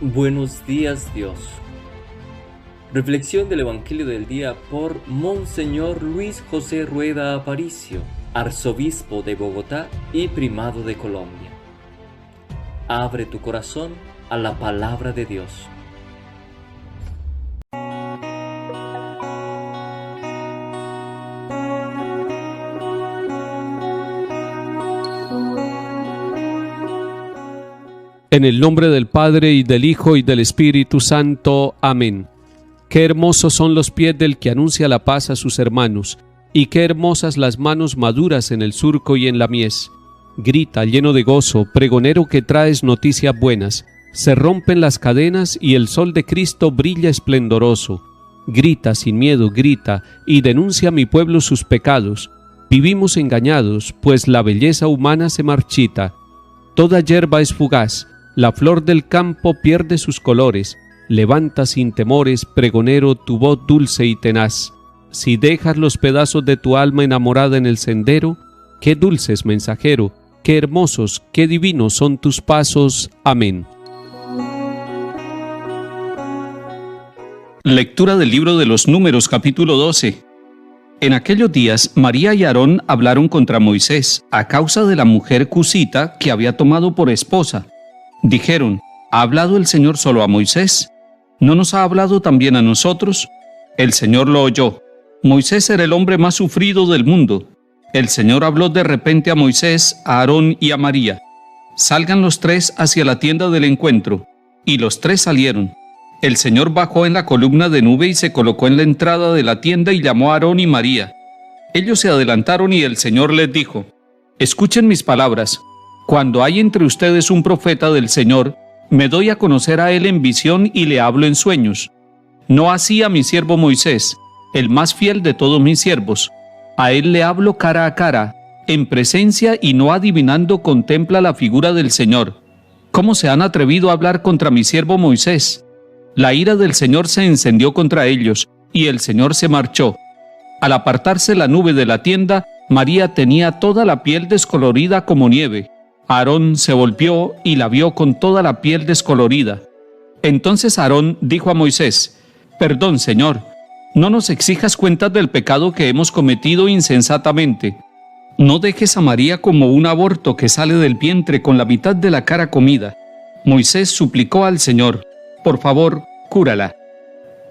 Buenos días, Dios. Reflexión del Evangelio del día por Monseñor Luis José Rueda Aparicio, arzobispo de Bogotá y primado de Colombia. Abre tu corazón a la palabra de Dios. En el nombre del Padre, y del Hijo, y del Espíritu Santo. Amén. Qué hermosos son los pies del que anuncia la paz a sus hermanos, y qué hermosas las manos maduras en el surco y en la mies. Grita, lleno de gozo, pregonero que traes noticias buenas. Se rompen las cadenas y el sol de Cristo brilla esplendoroso. Grita sin miedo, grita, y denuncia a mi pueblo sus pecados. Vivimos engañados, pues la belleza humana se marchita. Toda hierba es fugaz. La flor del campo pierde sus colores. Levanta sin temores, pregonero, tu voz dulce y tenaz. Si dejas los pedazos de tu alma enamorada en el sendero, qué dulces, mensajero, qué hermosos, qué divinos son tus pasos. Amén. Lectura del libro de los Números, capítulo 12. En aquellos días, María y Aarón hablaron contra Moisés a causa de la mujer cusita que había tomado por esposa. Dijeron: ¿ha hablado el Señor solo a Moisés? ¿No nos ha hablado también a nosotros? El Señor lo oyó. Moisés era el hombre más sufrido del mundo. El Señor habló de repente a Moisés, a Aarón y a María: salgan los tres hacia la tienda del encuentro. Y los tres salieron. El Señor bajó en la columna de nube y se colocó en la entrada de la tienda y llamó a Aarón y María. Ellos se adelantaron y el Señor les dijo: escuchen mis palabras. Cuando hay entre ustedes un profeta del Señor, me doy a conocer a él en visión y le hablo en sueños. No así a mi siervo Moisés, el más fiel de todos mis siervos. A él le hablo cara a cara, en presencia, y no adivinando contempla la figura del Señor. ¿Cómo se han atrevido a hablar contra mi siervo Moisés? La ira del Señor se encendió contra ellos, y el Señor se marchó. Al apartarse la nube de la tienda, María tenía toda la piel descolorida como nieve. Aarón se volvió y la vio con toda la piel descolorida. Entonces Aarón dijo a Moisés: perdón, Señor, no nos exijas cuentas del pecado que hemos cometido insensatamente. No dejes a María como un aborto que sale del vientre con la mitad de la cara comida. Moisés suplicó al Señor: por favor, cúrala.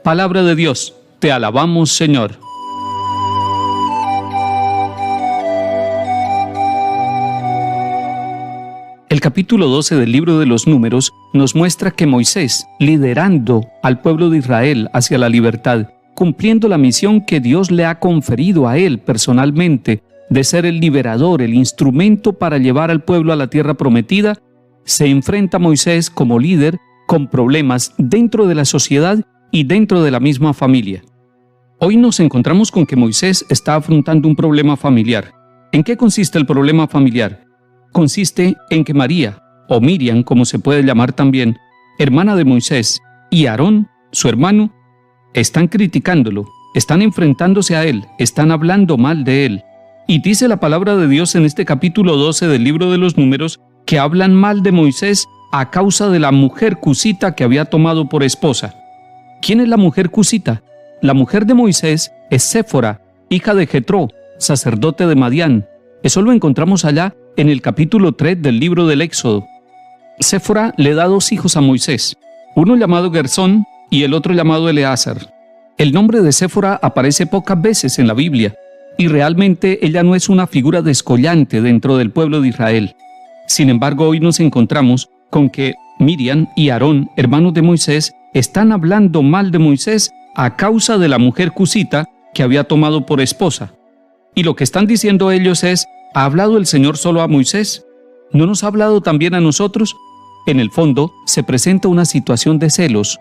Palabra de Dios, te alabamos, Señor. El capítulo 12 del libro de los Números nos muestra que Moisés, liderando al pueblo de Israel hacia la libertad, cumpliendo la misión que Dios le ha conferido a él personalmente, de ser el liberador, el instrumento para llevar al pueblo a la tierra prometida, se enfrenta a Moisés como líder con problemas dentro de la sociedad y dentro de la misma familia. Hoy nos encontramos con que Moisés está afrontando un problema familiar. ¿En qué consiste el problema familiar? Consiste en que María, o Miriam como se puede llamar también, hermana de Moisés, y Aarón, su hermano, están criticándolo, están enfrentándose a él, están hablando mal de él. Y dice la palabra de Dios en este capítulo 12 del libro de los Números que hablan mal de Moisés a causa de la mujer cusita que había tomado por esposa. ¿Quién es la mujer cusita? La mujer de Moisés es Séfora, hija de Jetró, sacerdote de Madián. Eso lo encontramos allá en el capítulo 3 del libro del Éxodo. Séfora le da dos hijos a Moisés, uno llamado Gersón y el otro llamado Eleazar. El nombre de Séfora aparece pocas veces en la Biblia, y realmente ella no es una figura descollante dentro del pueblo de Israel. Sin embargo, hoy nos encontramos con que Miriam y Aarón, hermanos de Moisés, están hablando mal de Moisés a causa de la mujer cusita que había tomado por esposa. Y lo que están diciendo ellos es: ¿ha hablado el Señor solo a Moisés? ¿No nos ha hablado también a nosotros? En el fondo, se presenta una situación de celos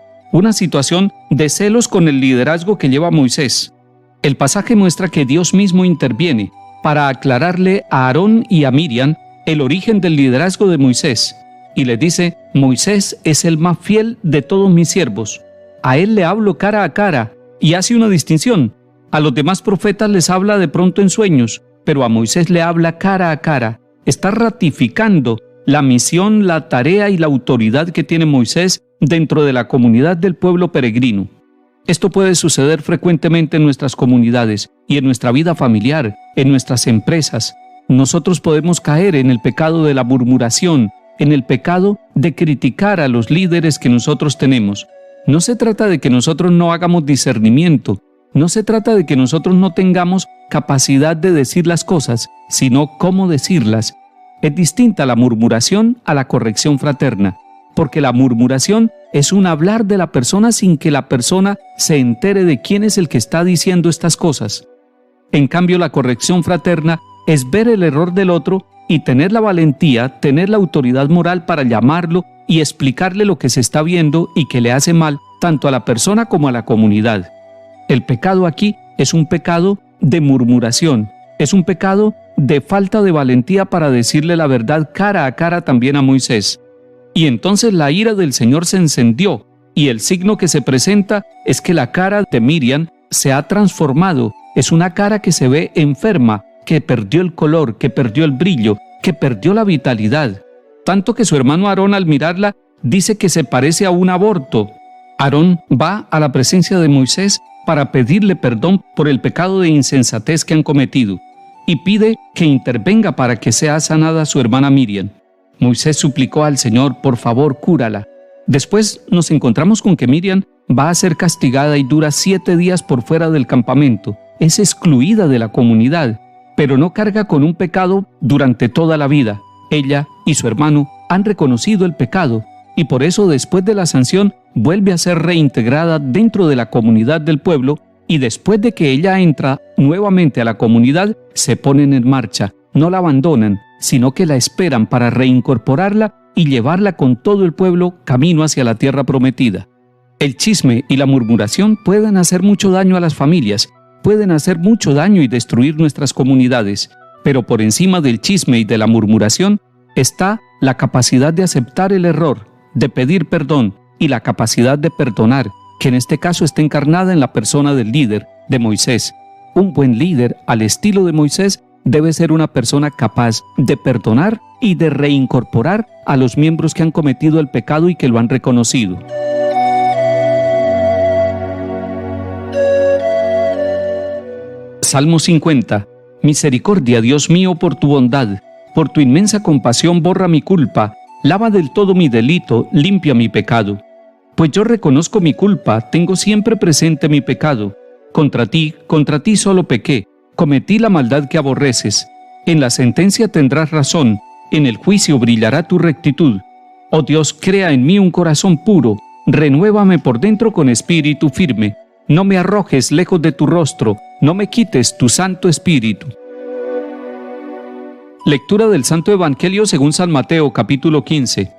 con el liderazgo que lleva Moisés. El pasaje muestra que Dios mismo interviene para aclararle a Aarón y a Miriam el origen del liderazgo de Moisés. Y le dice: Moisés es el más fiel de todos mis siervos. A él le hablo cara a cara, y hace una distinción. A los demás profetas les habla de pronto en sueños, pero a Moisés le habla cara a cara. Está ratificando la misión, la tarea y la autoridad que tiene Moisés dentro de la comunidad del pueblo peregrino. Esto puede suceder frecuentemente en nuestras comunidades y en nuestra vida familiar, en nuestras empresas. Nosotros podemos caer en el pecado de la murmuración, en el pecado de criticar a los líderes que nosotros tenemos. No se trata de que nosotros no hagamos discernimiento, no se trata de que nosotros no tengamos capacidad de decir las cosas, sino cómo decirlas. Es distinta la murmuración a la corrección fraterna, porque la murmuración es un hablar de la persona sin que la persona se entere de quién es el que está diciendo estas cosas. En cambio, la corrección fraterna es ver el error del otro y tener la valentía, tener la autoridad moral para llamarlo y explicarle lo que se está viendo y que le hace mal tanto a la persona como a la comunidad. El pecado aquí es un pecado de murmuración, es un pecado de falta de valentía para decirle la verdad cara a cara también a Moisés. Y entonces la ira del Señor se encendió, y el signo que se presenta es que la cara de Miriam se ha transformado, es una cara que se ve enferma, que perdió el color, que perdió el brillo, que perdió la vitalidad. Tanto que su hermano Aarón, al mirarla, dice que se parece a un aborto. Aarón va a la presencia de Moisés para pedirle perdón por el pecado de insensatez que han cometido y pide que intervenga para que sea sanada su hermana Miriam. Moisés suplicó al Señor, por favor, cúrala. Después nos encontramos con que Miriam va a ser castigada y dura 7 días por fuera del campamento. Es excluida de la comunidad, pero no carga con un pecado durante toda la vida. Ella y su hermano han reconocido el pecado y por eso después de la sanción vuelve a ser reintegrada dentro de la comunidad del pueblo y después de que ella entra nuevamente a la comunidad se ponen en marcha, no la abandonan, sino que la esperan para reincorporarla y llevarla con todo el pueblo camino hacia la tierra prometida. El chisme y la murmuración pueden hacer mucho daño a las familias, pueden hacer mucho daño y destruir nuestras comunidades, pero por encima del chisme y de la murmuración está la capacidad de aceptar el error, de pedir perdón y la capacidad de perdonar, que en este caso está encarnada en la persona del líder, de Moisés. Un buen líder, al estilo de Moisés, debe ser una persona capaz de perdonar y de reincorporar a los miembros que han cometido el pecado y que lo han reconocido. Salmo 50. Misericordia, Dios mío, por tu bondad, por tu inmensa compasión borra mi culpa, lava del todo mi delito, limpia mi pecado. Pues yo reconozco mi culpa, tengo siempre presente mi pecado. Contra ti solo pequé, cometí la maldad que aborreces. En la sentencia tendrás razón, en el juicio brillará tu rectitud. Oh Dios, crea en mí un corazón puro, renuévame por dentro con espíritu firme. No me arrojes lejos de tu rostro, no me quites tu Santo Espíritu. Lectura del Santo Evangelio según San Mateo, capítulo 15.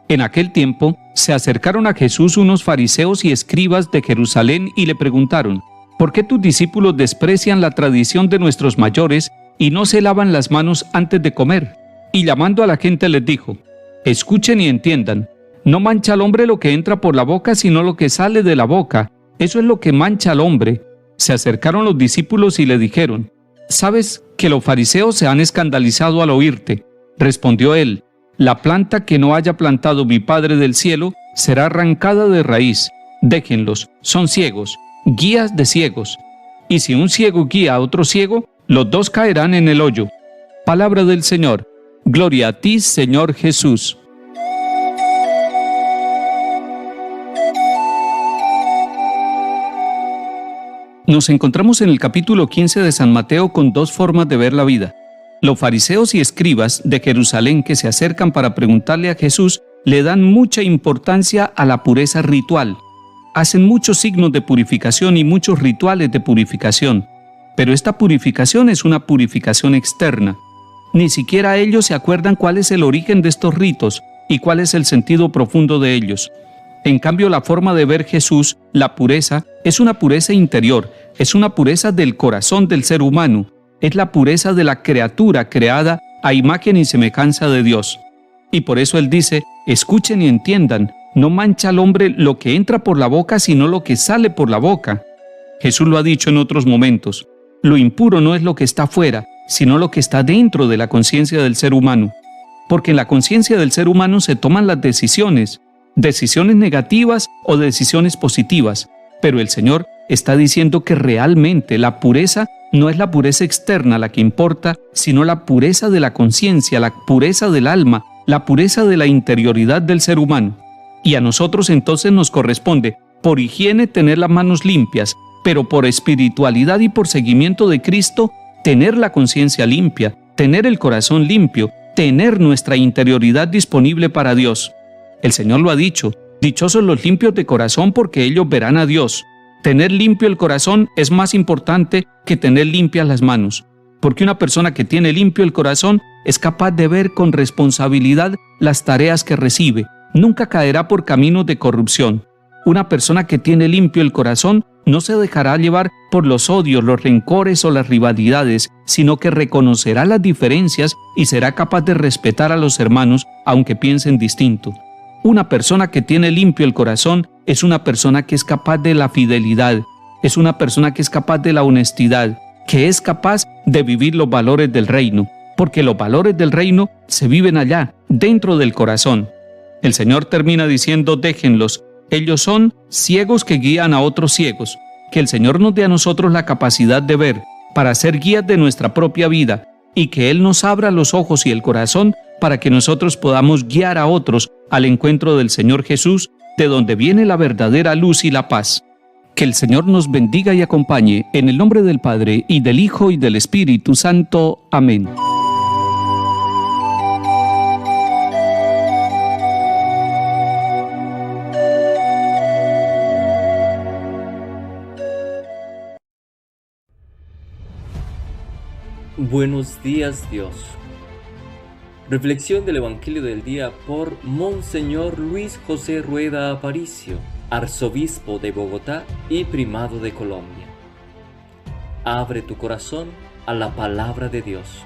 En aquel tiempo se acercaron a Jesús unos fariseos y escribas de Jerusalén y le preguntaron: ¿por qué tus discípulos desprecian la tradición de nuestros mayores y no se lavan las manos antes de comer? Y llamando a la gente les dijo: escuchen y entiendan, no mancha al hombre lo que entra por la boca, sino lo que sale de la boca. Eso es lo que mancha al hombre. Se acercaron los discípulos y le dijeron: ¿sabes que los fariseos se han escandalizado al oírte? Respondió él: la planta que no haya plantado mi Padre del cielo será arrancada de raíz. Déjenlos, son ciegos, guías de ciegos. Y si un ciego guía a otro ciego, los dos caerán en el hoyo. Palabra del Señor. Gloria a ti, Señor Jesús. Nos encontramos en el capítulo 15 de San Mateo con dos formas de ver la vida. Los fariseos y escribas de Jerusalén que se acercan para preguntarle a Jesús le dan mucha importancia a la pureza ritual. Hacen muchos signos de purificación y muchos rituales de purificación, pero esta purificación es una purificación externa. Ni siquiera ellos se acuerdan cuál es el origen de estos ritos y cuál es el sentido profundo de ellos. En cambio, la forma de ver Jesús, la pureza, es una pureza interior, es una pureza del corazón del ser humano, es la pureza de la criatura creada a imagen y semejanza de Dios. Y por eso Él dice: escuchen y entiendan, no mancha al hombre lo que entra por la boca, sino lo que sale por la boca. Jesús lo ha dicho en otros momentos: lo impuro no es lo que está fuera, sino lo que está dentro de la conciencia del ser humano. porque en la conciencia del ser humano se toman las decisiones negativas o decisiones positivas, pero el Señor está diciendo que realmente la pureza no es la pureza externa la que importa, sino la pureza de la conciencia, la pureza del alma, la pureza de la interioridad del ser humano. Y a nosotros entonces nos corresponde, por higiene, tener las manos limpias, pero por espiritualidad y por seguimiento de Cristo, tener la conciencia limpia, tener el corazón limpio, tener nuestra interioridad disponible para Dios. El Señor lo ha dicho, dichosos los limpios de corazón porque ellos verán a Dios. Tener limpio el corazón es más importante que tener limpias las manos, porque una persona que tiene limpio el corazón es capaz de ver con responsabilidad las tareas que recibe, nunca caerá por caminos de corrupción. Una persona que tiene limpio el corazón no se dejará llevar por los odios, los rencores o las rivalidades, sino que reconocerá las diferencias y será capaz de respetar a los hermanos aunque piensen distinto. Una persona que tiene limpio el corazón es una persona que es capaz de la fidelidad, es una persona que es capaz de la honestidad, que es capaz de vivir los valores del reino, porque los valores del reino se viven allá, dentro del corazón. El Señor termina diciendo, déjenlos, ellos son ciegos que guían a otros ciegos. Que el Señor nos dé a nosotros la capacidad de ver, para ser guías de nuestra propia vida, y que Él nos abra los ojos y el corazón para que nosotros podamos guiar a otros al encuentro del Señor Jesús, de donde viene la verdadera luz y la paz. Que el Señor nos bendiga y acompañe, en el nombre del Padre, y del Hijo, y del Espíritu Santo. Amén. Buenos días, Dios. Reflexión del Evangelio del día por Monseñor Luis José Rueda Aparicio, arzobispo de Bogotá y primado de Colombia. Abre tu corazón a la palabra de Dios.